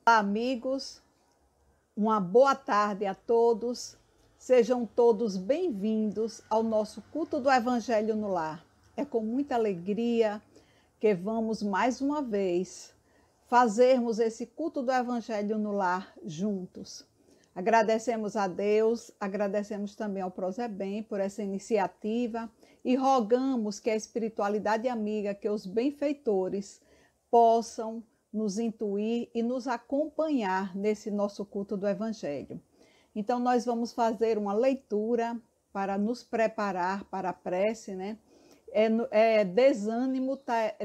Olá, amigos, uma boa tarde a todos. Sejam todos bem-vindos ao nosso culto do Evangelho no Lar. É com muita alegria que vamos mais uma vez fazermos esse culto do Evangelho no Lar juntos. Agradecemos a Deus, agradecemos também ao Prozebem por essa iniciativa e rogamos que a espiritualidade amiga, que os benfeitores possam nos intuir e nos acompanhar nesse nosso culto do Evangelho. Então, nós vamos fazer uma leitura para nos preparar para a prece, né? Desânimo,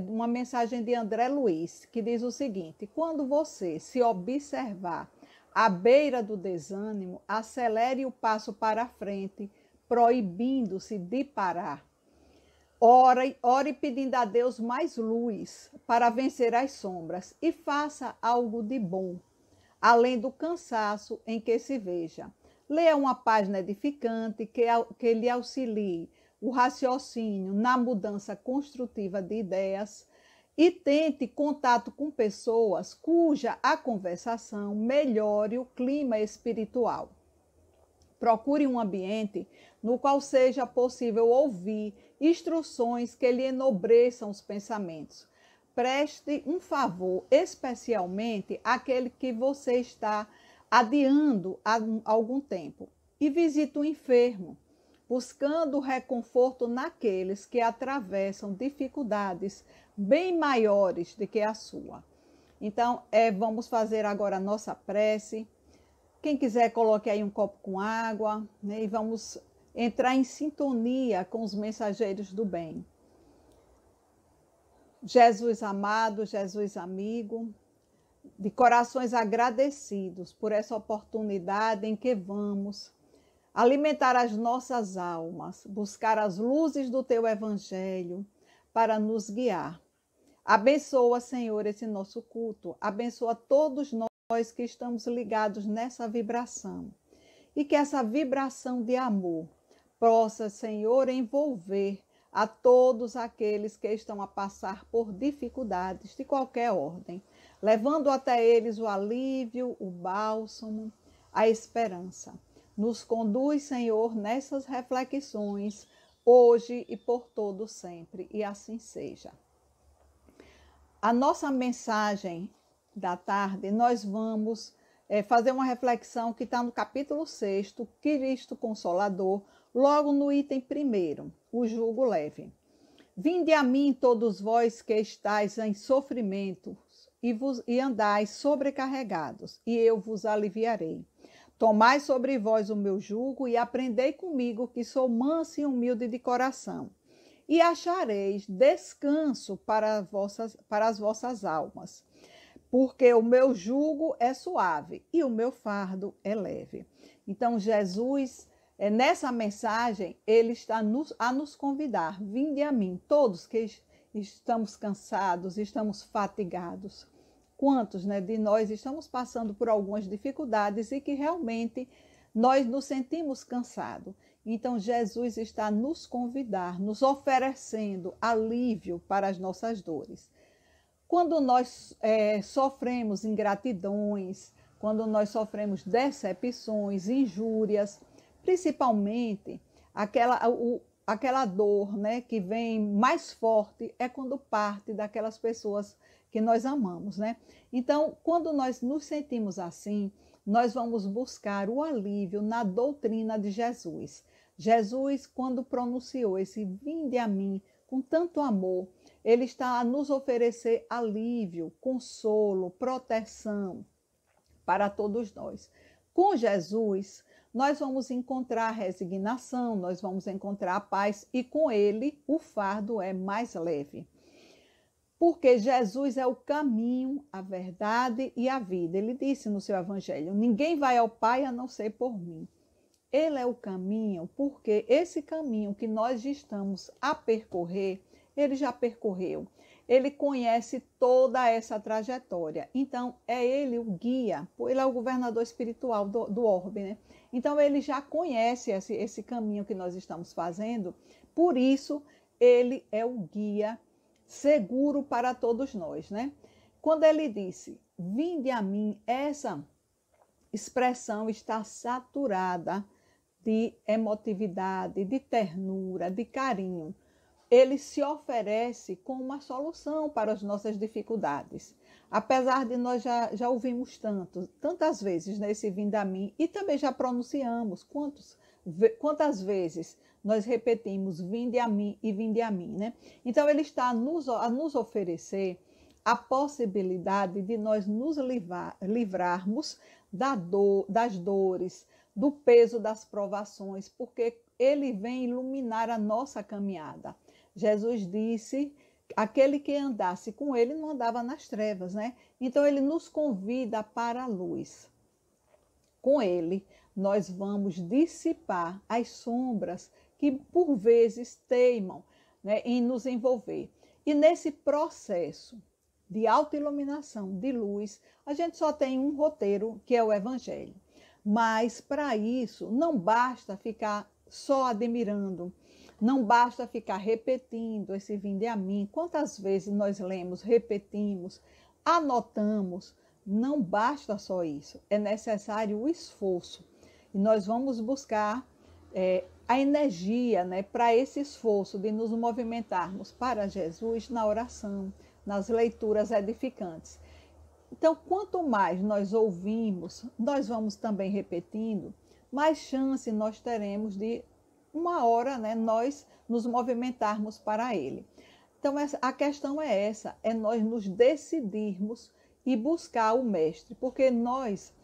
uma mensagem de André Luiz, que diz o seguinte: quando você se observar à beira do desânimo, acelere o passo para a frente, proibindo-se de parar. Ore pedindo a Deus mais luz para vencer as sombras e faça algo de bom, além do cansaço em que se veja. Leia uma página edificante que lhe auxilie o raciocínio na mudança construtiva de ideias e tente contato com pessoas cuja a conversação melhore o clima espiritual. Procure um ambiente no qual seja possível ouvir instruções que lhe enobreçam os pensamentos. Preste um favor, especialmente àquele que você está adiando há algum tempo, e visite o enfermo, buscando reconforto naqueles que atravessam dificuldades bem maiores do que a sua. Então, vamos fazer agora a nossa prece. Quem quiser, coloque aí um copo com água, né, e vamos entrar em sintonia com os mensageiros do bem. Jesus amado, Jesus amigo, de corações agradecidos por essa oportunidade em que vamos alimentar as nossas almas, buscar as luzes do Teu Evangelho para nos guiar. Abençoa, Senhor, esse nosso culto, abençoa todos nós que estamos ligados nessa vibração. E que essa vibração de amor possa, Senhor, envolver a todos aqueles que estão a passar por dificuldades de qualquer ordem, levando até eles o alívio, o bálsamo, a esperança. Nos conduz, Senhor, nessas reflexões, hoje e por todo sempre, e assim seja. A nossa mensagem da tarde, nós vamos fazer uma reflexão que está no capítulo 6, Cristo Consolador, logo no item 1, o jugo leve. Vinde a mim todos vós que estáis em sofrimentos e andais sobrecarregados, e eu vos aliviarei. Tomai sobre vós o meu jugo e aprendei comigo, que sou manso e humilde de coração, e achareis descanso para as vossas almas. Porque o meu jugo é suave e o meu fardo é leve. Então, Jesus, nessa mensagem, ele está a nos convidar. Vinde a mim, todos que estamos cansados, estamos fatigados. Quantos, de nós estamos passando por algumas dificuldades e que realmente nós nos sentimos cansados. Então, Jesus está a nos convidar, nos oferecendo alívio para as nossas dores. Quando nós sofremos ingratidões, quando nós sofremos decepções, injúrias, principalmente aquela dor, que vem mais forte é quando parte daquelas pessoas que nós amamos, Então, quando nós nos sentimos assim, nós vamos buscar o alívio na doutrina de Jesus. Jesus, quando pronunciou esse vinde a mim com tanto amor, ele está a nos oferecer alívio, consolo, proteção para todos nós. Com Jesus, nós vamos encontrar resignação, nós vamos encontrar a paz e com ele o fardo é mais leve. Porque Jesus é o caminho, a verdade e a vida. Ele disse no seu evangelho: ninguém vai ao Pai a não ser por mim. Ele é o caminho, porque esse caminho que nós estamos a percorrer, ele já percorreu. Ele conhece toda essa trajetória. Então, é ele o guia, ele é o governador espiritual do orbe, Então, ele já conhece esse caminho que nós estamos fazendo, por isso, ele é o guia seguro para todos nós, Quando ele disse, vinde a mim, essa expressão está saturada de emotividade, de ternura, de carinho. Ele se oferece como uma solução para as nossas dificuldades. Apesar de nós já ouvimos tantas vezes nesse vinde a mim, e também já pronunciamos, quantas vezes nós repetimos vinde a mim e vinde a mim, né? Então ele está a nos oferecer a possibilidade de nós nos livrarmos das dores, do peso das provações, porque ele vem iluminar a nossa caminhada. Jesus disse, aquele que andasse com ele não andava nas trevas, né? Então ele nos convida para a luz. Com ele, nós vamos dissipar as sombras que por vezes teimam, né, em nos envolver. E nesse processo de autoiluminação, de luz, a gente só tem um roteiro, que é o Evangelho. Mas para isso, não basta ficar só admirando, não basta ficar repetindo esse vinde a mim. Quantas vezes nós lemos, repetimos, anotamos? Não basta só isso, é necessário o esforço. E nós vamos buscar a energia, né, para esse esforço de nos movimentarmos para Jesus na oração, nas leituras edificantes. Então, quanto mais nós ouvimos, nós vamos também repetindo, mais chance nós teremos de, uma hora, né, nós nos movimentarmos para Ele. Então, a questão é essa, é nós nos decidirmos e buscar o Mestre, porque nós,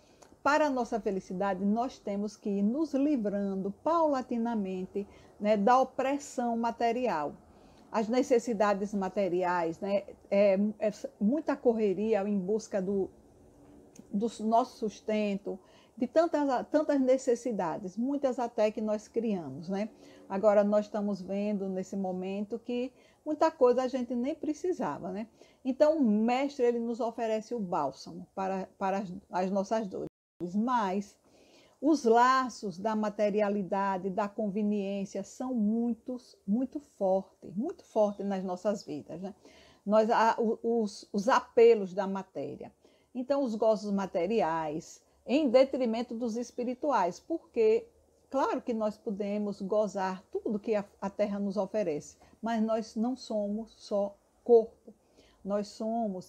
para a nossa felicidade, nós temos que ir nos livrando paulatinamente, né, da opressão material. As necessidades materiais, né, muita correria em busca do nosso sustento, de tantas necessidades, muitas até que nós criamos, né? Agora nós estamos vendo nesse momento que muita coisa a gente nem precisava, né? Então o Mestre, ele nos oferece o bálsamo para as nossas dores, mas os laços da materialidade, da conveniência são muito fortes nas nossas vidas, né? Os apelos da matéria. Então, os gozos materiais, em detrimento dos espirituais, porque, claro que nós podemos gozar tudo que a terra nos oferece, mas nós não somos só corpo. Nós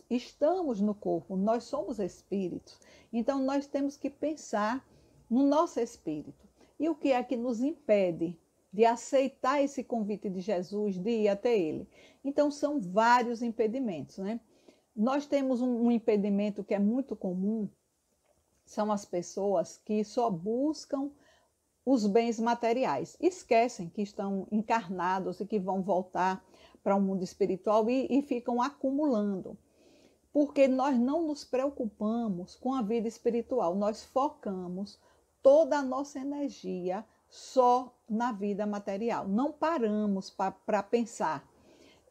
estamos no corpo, nós somos espíritos. Então, nós temos que pensar no nosso espírito. E o que é que nos impede de aceitar esse convite de Jesus, de ir até Ele? Então, são vários impedimentos, né? Nós temos um impedimento que é muito comum, são as pessoas que só buscam os bens materiais. Esquecem que estão encarnados e que vão voltar para o mundo espiritual e ficam acumulando. Porque nós não nos preocupamos com a vida espiritual, nós focamos toda a nossa energia só na vida material. Não paramos para pensar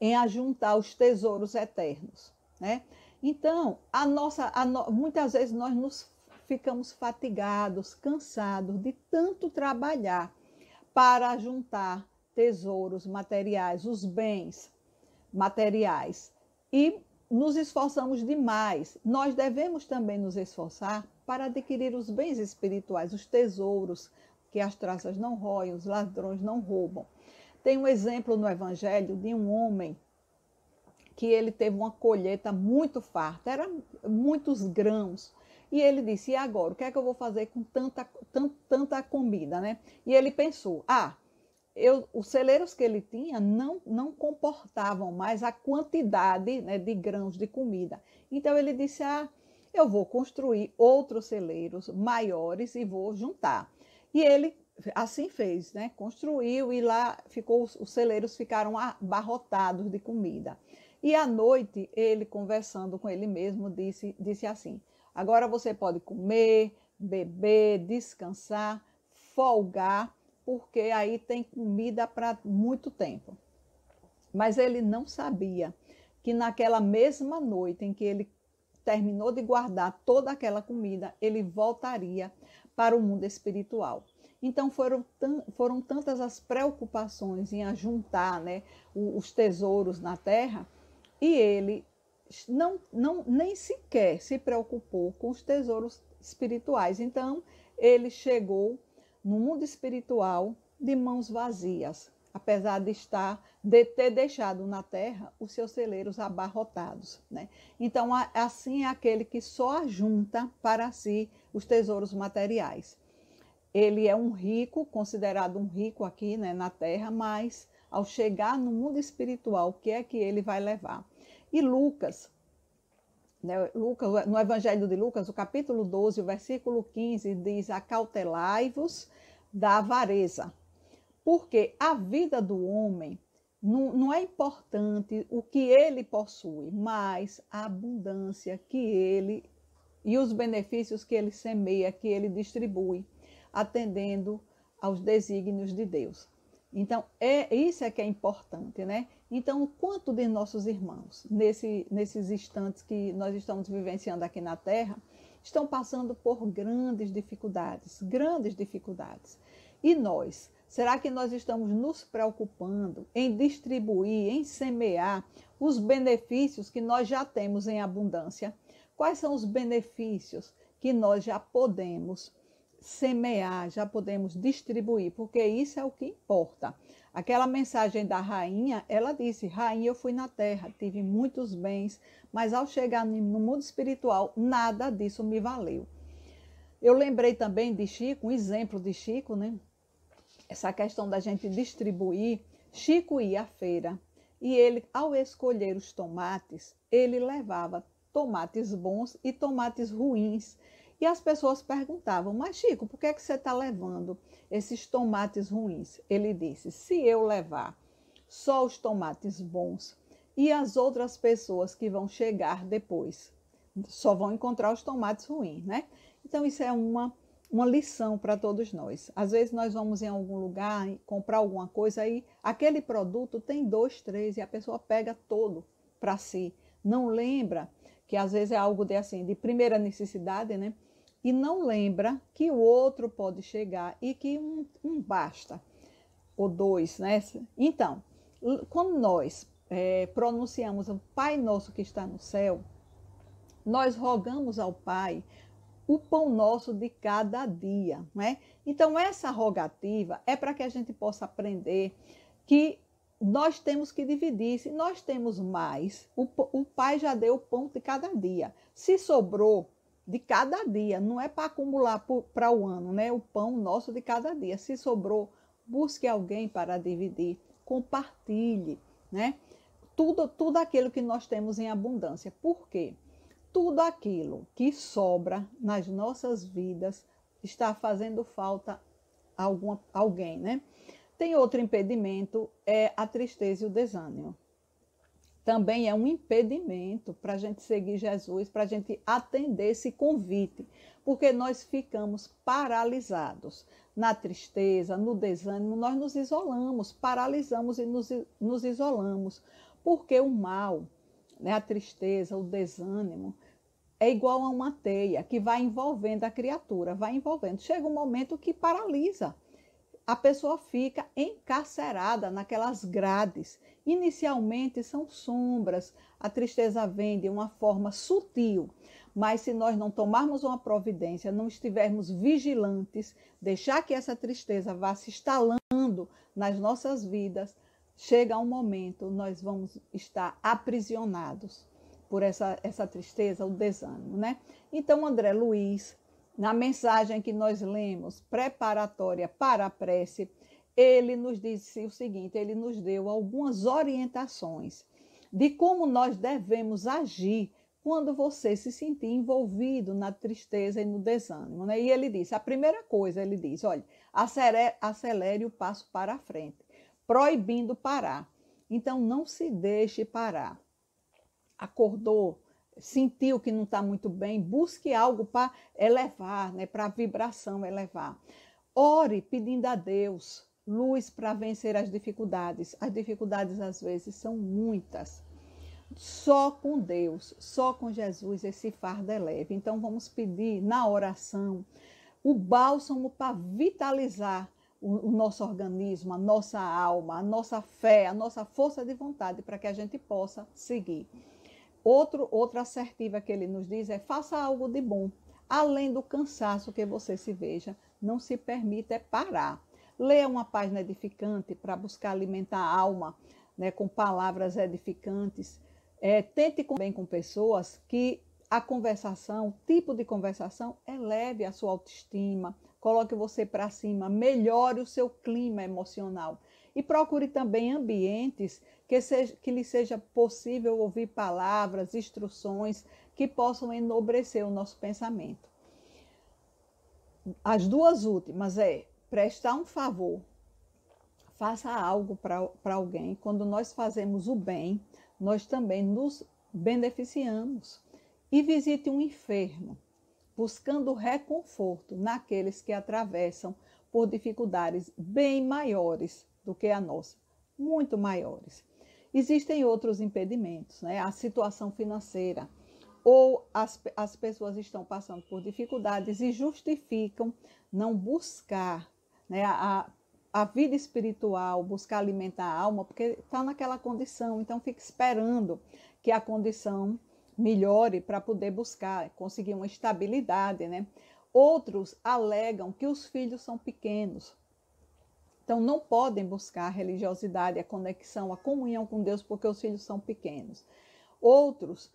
em ajuntar os tesouros eternos, né? Então, muitas vezes nós ficamos fatigados, cansados de tanto trabalhar para juntar tesouros materiais, os bens materiais, e nos esforçamos demais. Nós devemos também nos esforçar para adquirir os bens espirituais, os tesouros que as traças não roem, os ladrões não roubam. Tem um exemplo no Evangelho de um homem que ele teve uma colheita muito farta, eram muitos grãos. E ele disse, e agora, o que é que eu vou fazer com tanta comida, né? E ele pensou, os celeiros que ele tinha não comportavam mais a quantidade, né, de grãos de comida. Então ele disse, eu vou construir outros celeiros maiores e vou juntar. E ele assim fez, né? Construiu e lá os celeiros ficaram abarrotados de comida. E à noite, ele, conversando com ele mesmo, disse assim, agora você pode comer, beber, descansar, folgar, porque aí tem comida para muito tempo. Mas ele não sabia que naquela mesma noite em que ele terminou de guardar toda aquela comida, ele voltaria para o mundo espiritual. Então foram tantas as preocupações em ajuntar, né, os tesouros na terra, e ele nem sequer se preocupou com os tesouros espirituais. Então, ele chegou no mundo espiritual de mãos vazias, apesar de ter deixado na terra os seus celeiros abarrotados, né? Então, assim é aquele que só ajunta para si os tesouros materiais. Ele é um rico, considerado um rico aqui, né, na terra, mas ao chegar no mundo espiritual, o que é que ele vai levar? E Lucas, né, no Evangelho de Lucas, o capítulo 12, o versículo 15, diz: acautelai-vos da avareza, porque a vida do homem não é importante o que ele possui, mas a abundância que ele e os benefícios que ele semeia, que ele distribui, atendendo aos desígnios de Deus. Então, isso é que é importante, né? Então, o quanto de nossos irmãos, nesses instantes que nós estamos vivenciando aqui na Terra, estão passando por grandes dificuldades. E nós, será que nós estamos nos preocupando em distribuir, em semear os benefícios que nós já temos em abundância? Quais são os benefícios que nós já podemos semear, já podemos distribuir? Porque isso é o que importa. Aquela mensagem da rainha, ela disse: rainha, eu fui na terra, tive muitos bens, mas ao chegar no mundo espiritual, nada disso me valeu. Eu lembrei também de Chico, um exemplo de Chico, né? Essa questão da gente distribuir. Chico ia à feira e ele, ao escolher os tomates, ele levava tomates bons e tomates ruins. E as pessoas perguntavam: mas Chico, por que você está levando esses tomates ruins? Ele disse: se eu levar só os tomates bons, e as outras pessoas que vão chegar depois só vão encontrar os tomates ruins, né? Então isso é uma lição para todos nós. Às vezes nós vamos em algum lugar comprar alguma coisa e aquele produto tem 2, 3 e a pessoa pega todo para si. Não lembra que às vezes é algo de primeira necessidade, né? E não lembra que o outro pode chegar e que um basta, ou 2, né? Então, quando nós pronunciamos o Pai Nosso que está no céu, nós rogamos ao Pai o pão nosso de cada dia, né? Então, essa rogativa é para que a gente possa aprender que nós temos que dividir. Se nós temos mais, o Pai já deu o pão de cada dia. Se sobrou de cada dia, não é para acumular para o ano, né? O pão nosso de cada dia. Se sobrou, busque alguém para dividir, compartilhe, né? Tudo aquilo que nós temos em abundância. Por quê? Tudo aquilo que sobra nas nossas vidas está fazendo falta a alguém, né? Tem outro impedimento, é a tristeza e o desânimo. Também é um impedimento para a gente seguir Jesus, para a gente atender esse convite, porque nós ficamos paralisados na tristeza, no desânimo, nós nos isolamos, paralisamos e nos isolamos, porque o mal, né, a tristeza, o desânimo, é igual a uma teia que vai envolvendo a criatura, vai envolvendo. Chega um momento que paralisa. A pessoa fica encarcerada naquelas grades. Inicialmente são sombras, a tristeza vem de uma forma sutil, mas se nós não tomarmos uma providência, não estivermos vigilantes, deixar que essa tristeza vá se instalando nas nossas vidas, chega um momento, nós vamos estar aprisionados por essa tristeza, o desânimo, né? Então, André Luiz, na mensagem que nós lemos, preparatória para a prece, ele nos disse o seguinte, ele nos deu algumas orientações de como nós devemos agir quando você se sentir envolvido na tristeza e no desânimo, né? E ele disse, a primeira coisa, ele diz, olha, acelere o passo para a frente, proibindo parar. Então, não se deixe parar. Acordou, sentiu que não está muito bem, busque algo para elevar, né, para a vibração elevar. Ore pedindo a Deus luz para vencer as dificuldades. As dificuldades às vezes são muitas. Só com Deus, só com Jesus esse fardo é leve. Então vamos pedir na oração o bálsamo para vitalizar o nosso organismo, a nossa alma, a nossa fé, a nossa força de vontade para que a gente possa seguir. Outra assertiva que ele nos diz é: faça algo de bom. Além do cansaço que você se veja, não se permita parar. Leia uma página edificante para buscar alimentar a alma, né, com palavras edificantes. Tente bem com pessoas que a conversação, o tipo de conversação, eleve a sua autoestima, coloque você para cima, melhore o seu clima emocional. E procure também ambientes que lhe seja possível ouvir palavras, instruções que possam enobrecer o nosso pensamento. As duas últimas prestar um favor. Faça algo para alguém. Quando nós fazemos o bem, nós também nos beneficiamos. E visite um enfermo, buscando reconforto naqueles que atravessam por dificuldades bem maiores do que a nossa, muito maiores. Existem outros impedimentos, né? A situação financeira, ou as pessoas estão passando por dificuldades e justificam não buscar, né, a vida espiritual, buscar alimentar a alma, porque está naquela condição, então fica esperando que a condição melhore para poder buscar, conseguir uma estabilidade, né? Outros alegam que os filhos são pequenos, então não podem buscar a religiosidade, a conexão, a comunhão com Deus, porque os filhos são pequenos. Outros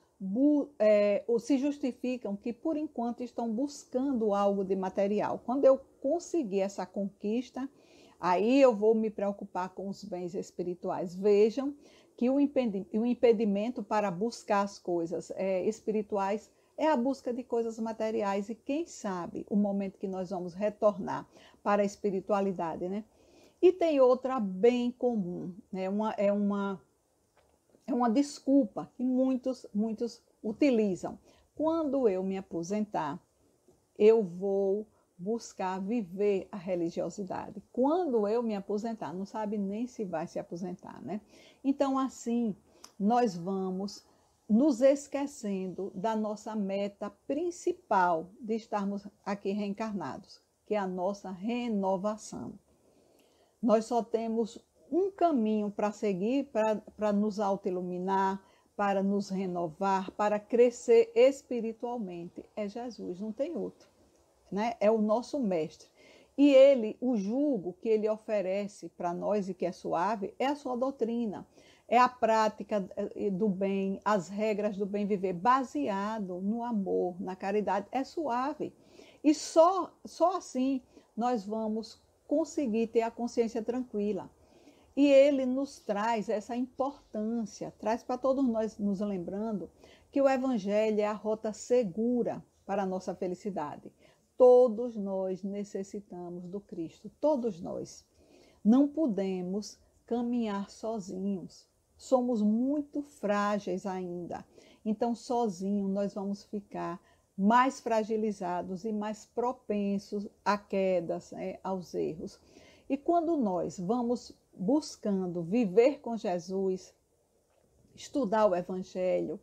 se justificam que por enquanto estão buscando algo de material. Quando eu conseguir essa conquista, aí eu vou me preocupar com os bens espirituais. Vejam que o impedimento para buscar as coisas espirituais é a busca de coisas materiais. E quem sabe o momento que nós vamos retornar para a espiritualidade, né? E tem outra bem comum, né? É uma desculpa que muitos utilizam. Quando eu me aposentar, eu vou buscar viver a religiosidade. Quando eu me aposentar, não sabe nem se vai se aposentar, né? Então, assim, nós vamos nos esquecendo da nossa meta principal de estarmos aqui reencarnados, que é a nossa renovação. Nós só temos um caminho para seguir, para nos autoiluminar, para nos renovar, para crescer espiritualmente. É Jesus, não tem outro, né? É o nosso mestre. E ele, o jugo que ele oferece para nós e que é suave, é a sua doutrina, é a prática do bem, as regras do bem viver, baseado no amor, na caridade, é suave. E só assim nós vamos conseguir ter a consciência tranquila. E ele nos traz essa importância, traz para todos nós nos lembrando que o Evangelho é a rota segura para a nossa felicidade. Todos nós necessitamos do Cristo, todos nós. Não podemos caminhar sozinhos, somos muito frágeis ainda. Então, sozinhos nós vamos ficar mais fragilizados e mais propensos a quedas, aos erros. E quando nós vamos buscando viver com Jesus, estudar o Evangelho,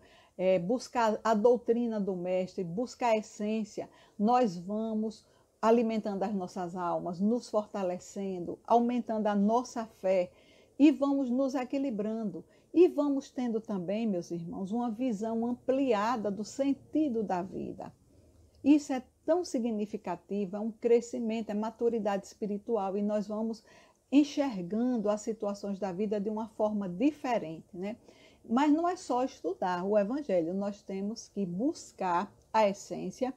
buscar a doutrina do Mestre, buscar a essência, nós vamos alimentando as nossas almas, nos fortalecendo, aumentando a nossa fé e vamos nos equilibrando. E vamos tendo também, meus irmãos, uma visão ampliada do sentido da vida. Isso é tão significativo, é um crescimento, é maturidade espiritual e nós vamos enxergando as situações da vida de uma forma diferente, né? Mas não é só estudar o Evangelho, nós temos que buscar a essência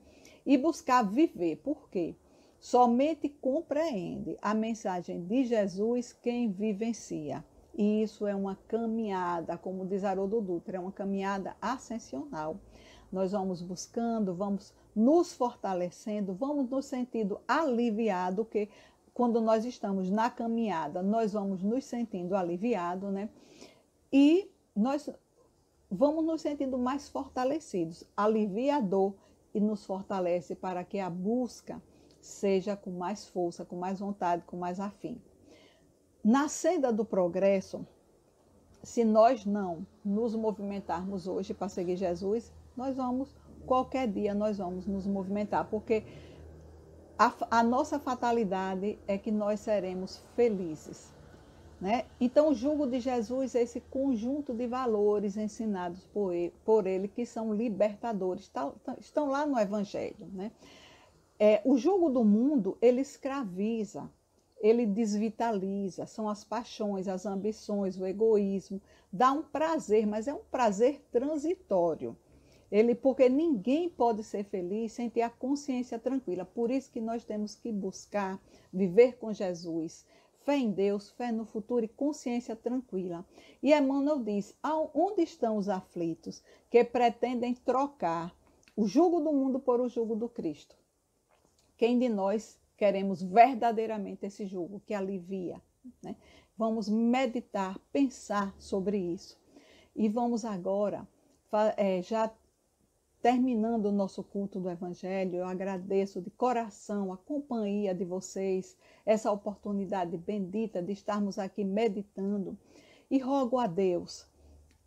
e buscar viver. Por quê? Somente compreende a mensagem de Jesus quem vivencia. E isso é uma caminhada, como diz Haroldo Dutra, é uma caminhada ascensional. Nós vamos buscando, vamos nos fortalecendo, vamos nos sentindo aliviados, que quando nós estamos na caminhada, nós vamos nos sentindo aliviados, né? E nós vamos nos sentindo mais fortalecidos. Alivia a dor e nos fortalece para que a busca seja com mais força, com mais vontade, com mais afim. Na senda do progresso, se nós não nos movimentarmos hoje para seguir Jesus, qualquer dia nós vamos nos movimentar, porque a nossa fatalidade é que nós seremos felizes. né? Então, o jugo de Jesus é esse conjunto de valores ensinados por ele que são libertadores, estão lá no Evangelho, né? O jugo do mundo, ele escraviza, ele desvitaliza, são as paixões, as ambições, o egoísmo, dá um prazer, mas é um prazer transitório. Porque ninguém pode ser feliz sem ter a consciência tranquila. Por isso que nós temos que buscar viver com Jesus, fé em Deus, fé no futuro e consciência tranquila. E Emmanuel diz: onde estão os aflitos que pretendem trocar o jugo do mundo por o jugo do Cristo? Quem de nós queremos verdadeiramente esse jugo que alivia, né? Vamos meditar, pensar sobre isso. E vamos agora, já terminando o nosso culto do Evangelho, eu agradeço de coração a companhia de vocês, essa oportunidade bendita de estarmos aqui meditando. E rogo a Deus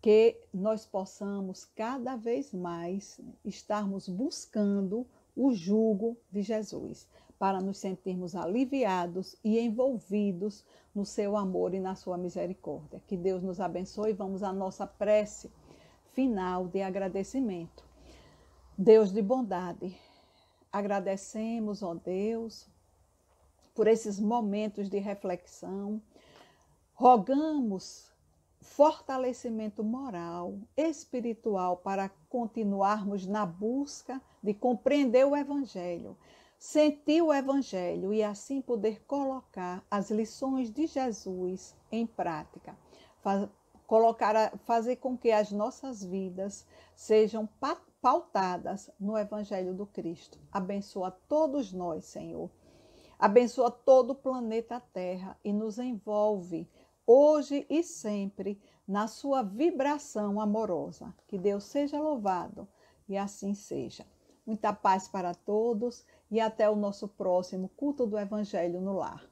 que nós possamos cada vez mais estarmos buscando o jugo de Jesus, para nos sentirmos aliviados e envolvidos no seu amor e na sua misericórdia. Que Deus nos abençoe. Vamos à nossa prece final de agradecimento. Deus de bondade, agradecemos, ó Deus, por esses momentos de reflexão. Rogamos fortalecimento moral, espiritual, para continuarmos na busca de compreender o Evangelho, sentir o Evangelho e assim poder colocar as lições de Jesus em prática. Fazer com que as nossas vidas sejam pautadas no Evangelho do Cristo. Abençoa todos nós, Senhor. Abençoa todo o planeta Terra e nos envolve hoje e sempre na sua vibração amorosa. Que Deus seja louvado e assim seja. Muita paz para todos e até o nosso próximo culto do Evangelho no Lar.